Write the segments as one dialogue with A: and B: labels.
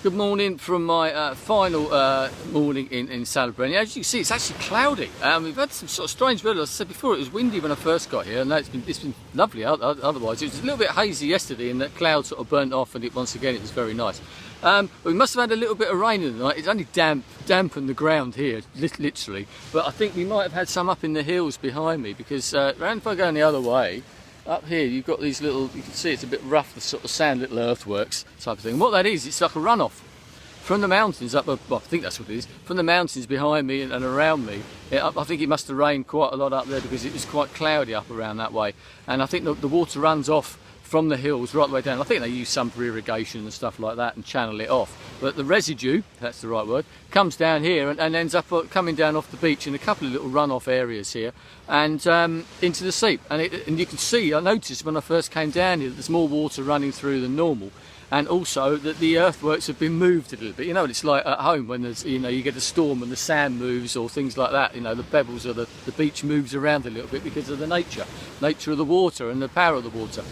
A: Good morning from my final morning in Salobrena. As you can see, it's actually cloudy. We've had some sort of strange weather. As I said before, it was windy when I first got here, and it's been lovely. Otherwise, it was a little bit hazy yesterday, and the cloud sort of burnt off, and once again it was very nice. But we must have had a little bit of rain in the night. It's only dampened the ground here, literally. But I think we might have had some up in the hills behind me, because if I go the other way. Up here you've got these little, you can see it's a bit rough, the sort of sand little earthworks type of thing. And what that is, it's like a runoff from the mountains up, well, I think that's what it is, from the mountains behind me and around me. I think it must have rained quite a lot up there because it was quite cloudy up around that way. And I think the water runs off from the hills right the way down. I think they use some for irrigation and stuff like that and channel it off. But the residue, if that's the right word, comes down here and ends up coming down off the beach in a couple of little runoff areas here and into the sea. And you can see, I noticed when I first came down here, that there's more water running through than normal. And also that the earthworks have been moved a little bit. You know what it's like at home when there's, you get a storm and the sand moves or things like that. The pebbles or the beach moves around a little bit because of the nature of the water and the power of the water.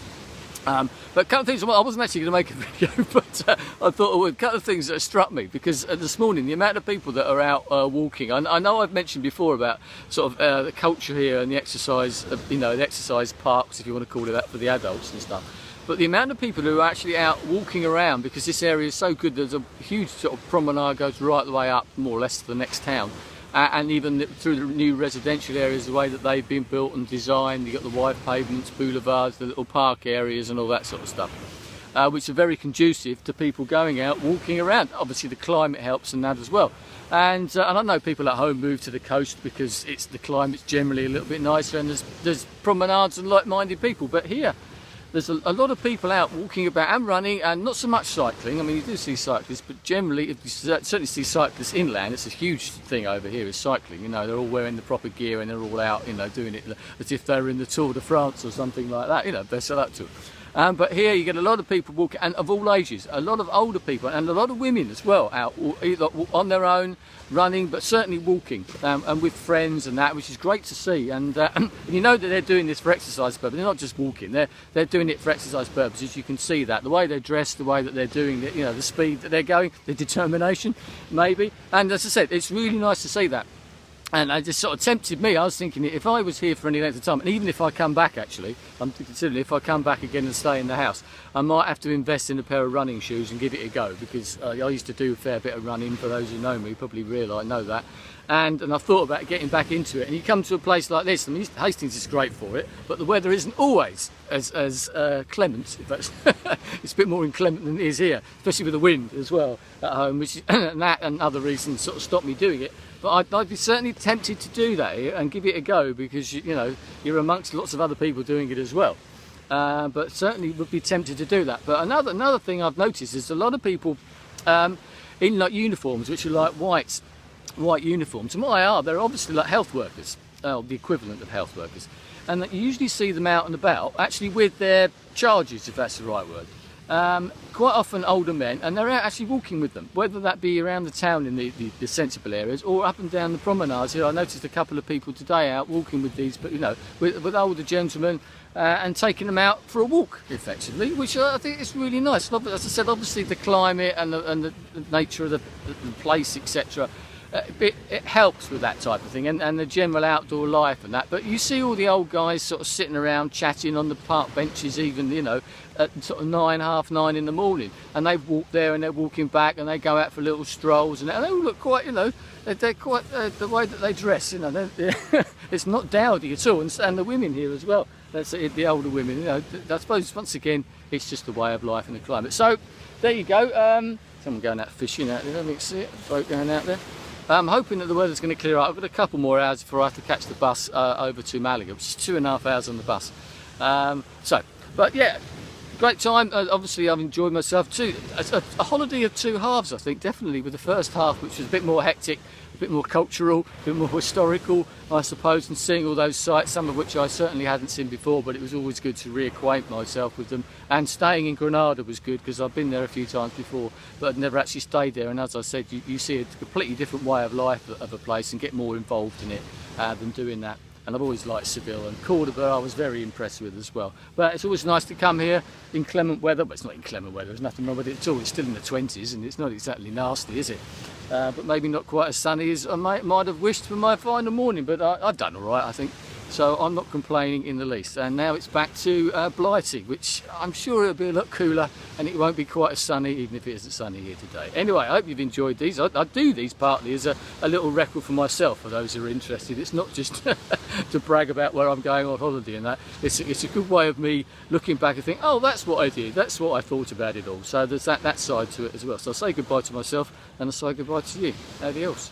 A: But a couple of things, well, I wasn't actually going to make a video, but I thought a couple of things that struck me, because this morning the amount of people that are out walking, I know I've mentioned before about sort of the culture here and the exercise, the exercise parks, if you want to call it that, for the adults and stuff. But the amount of people who are actually out walking around, because this area is so good, there's a huge sort of promenade goes right the way up, more or less, to the next town. And even through the new residential areas, the way that they've been built and designed, you've got the wide pavements, boulevards, the little park areas and all that sort of stuff, which are very conducive to people going out, walking around. Obviously the climate helps and that as well. And I know people at home move to the coast because the climate's generally a little bit nicer and there's promenades and like-minded people, but here, there's a lot of people out walking about and running, and not so much cycling. I mean, you do see cyclists, but generally, you certainly see cyclists inland. It's a huge thing over here is cycling. They're all wearing the proper gear and they're all out, doing it as if they're in the Tour de France or something like that. They're set up to it. But here you get a lot of people walking, and of all ages, a lot of older people and a lot of women as well, out either on their own, running, but certainly walking, and with friends and that, which is great to see. And you know that they're doing this for exercise purposes. They're not just walking; they're doing it for exercise purposes. You can see that the way they're dressed, the way that they're doing it, the speed that they're going, the determination, maybe. And as I said, it's really nice to see that. And it just sort of tempted me. I was thinking, if I was here for any length of time, and even if I come back, actually, I'm considering if I come back again and stay in the house, I might have to invest in a pair of running shoes and give it a go, because I used to do a fair bit of running. For those who know me, probably know that. And I've thought about getting back into it. And you come to a place like this, I mean, Hastings is great for it, but the weather isn't always as clement. If that's it's a bit more inclement than it is here, especially with the wind as well at home, which and that and other reasons sort of stop me doing it. But I'd be certainly tempted to do that here and give it a go, because you're amongst lots of other people doing it as well. But certainly would be tempted to do that. But another thing I've noticed is a lot of people in like uniforms, which are like white uniforms, and what they are, they're obviously like health workers, the equivalent of health workers, and that you usually see them out and about, actually with their charges, if that's the right word. Quite often older men, and they're out actually walking with them, whether that be around the town in the sensible areas or up and down the promenades here. I noticed a couple of people today out walking with these, but with older gentlemen, and taking them out for a walk, effectively, which I think is really nice. As I said, obviously the climate and the nature of the place, etc. It helps with that type of thing, and the general outdoor life and that. But you see all the old guys sort of sitting around chatting on the park benches, even at sort of 9, half 9 in the morning, and they walk there and they're walking back, and they go out for little strolls, and they all look quite, they're quite the way that they dress, it's not dowdy at all, and the women here as well. That's the older women. I suppose once again it's just the way of life and the climate. So there you go. Someone going out fishing out there. Let me see it. Boat going out there. I'm hoping that the weather's going to clear up. I've got a couple more hours before I have to catch the bus over to Malaga, which is 2.5 hours on the bus. But yeah, great time. Obviously, I've enjoyed myself too. A holiday of two halves, I think, definitely, with the first half, which was a bit more hectic, a bit more cultural, a bit more historical, I suppose, and seeing all those sites, some of which I certainly hadn't seen before, but it was always good to reacquaint myself with them. And staying in Granada was good, because I've been there a few times before, but I'd never actually stayed there. And as I said, you see a completely different way of life of a place and get more involved in it than doing that and I've always liked Seville, and Cordoba I was very impressed with as well. But it's always nice to come here in clement weather. But it's not in clement weather, there's nothing wrong with it at all. It's still in the 20s and it's not exactly nasty, is it? But maybe not quite as sunny as I might have wished for my final morning, but I've done all right, I think. So I'm not complaining in the least. And now it's back to Blighty, which I'm sure it'll be a lot cooler and it won't be quite as sunny, even if it isn't sunny here today. Anyway, I hope you've enjoyed these. I do these partly as a little record for myself, for those who are interested. It's not just to brag about where I'm going on holiday and that. It's a good way of me looking back and think, oh, that's what I did, that's what I thought about it all. So there's that side to it as well. So I'll say goodbye to myself and I'll say goodbye to you. Adios.